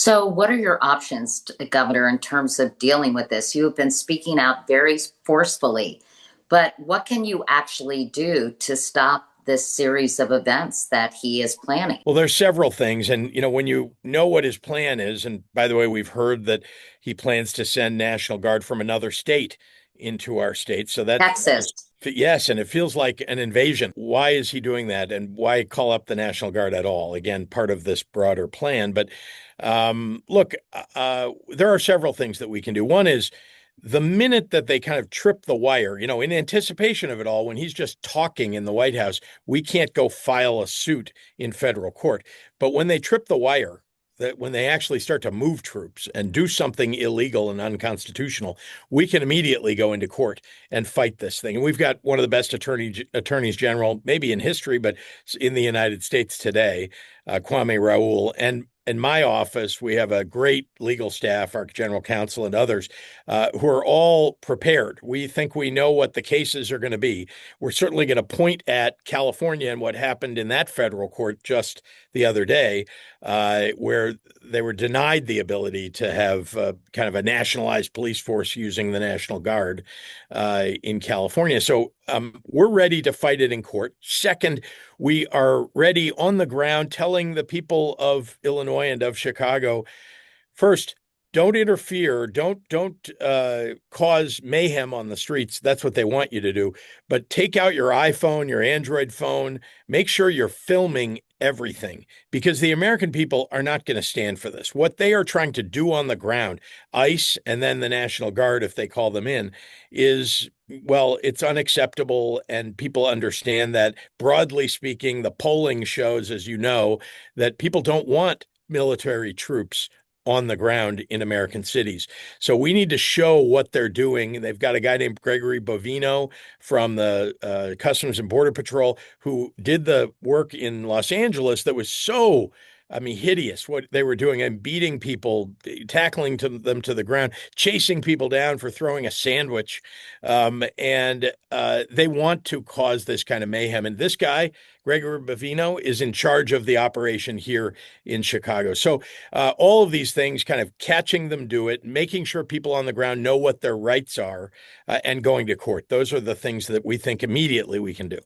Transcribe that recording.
So, what are your options, Governor, in terms of dealing with this? You have been speaking out very forcefully, but what can you actually do to stop this series of events that he is planning? Well, there's several things. And, when you know what his plan is, and by the way, we've heard that he plans to send National Guard from another state into our state. So that, Texas. yes, and it feels like an invasion. Why is he doing that? And why call up the National Guard at all? Again, part of this broader plan. But look, there are several things that we can do. One is the minute that they kind of trip the wire, in anticipation of it all, when he's just talking in the White House, we can't go file a suit in federal court. But when they trip the wire, that when they actually start to move troops and do something illegal and unconstitutional, we can immediately go into court and fight this thing. And we've got one of the best attorneys general, maybe in history, but in the United States today, Kwame Raoul. And in my office, we have a great legal staff, our general counsel and others, who are all prepared. We think we know what the cases are going to be. We're certainly going to point at California and what happened in that federal court just the other day, where they were denied the ability to have kind of a nationalized police force using the National Guard in California. So we're ready to fight it in court. Second, we are ready on the ground telling the people of Illinois and of Chicago, first, don't interfere. Don't cause mayhem on the streets. That's what they want you to do. But take out your iPhone, your Android phone. Make sure you're filming everything because the American people are not going to stand for this. What they are trying to do on the ground, ICE and then the National Guard, if they call them in, is, well, it's unacceptable. And people understand that. Broadly speaking, the polling shows, as you know, that people don't want military troops on the ground in American cities. So we need to show what they're doing. They've got a guy named Gregory Bovino from the Customs and Border Patrol who did the work in Los Angeles that was so, I mean, hideous what they were doing and beating people, tackling them to the ground, chasing people down for throwing a sandwich. And they want to cause this kind of mayhem. And this guy, Gregory Bovino, is in charge of the operation here in Chicago. So all of these things, kind of catching them do it, making sure people on the ground know what their rights are, and going to court. Those are the things that we think immediately we can do.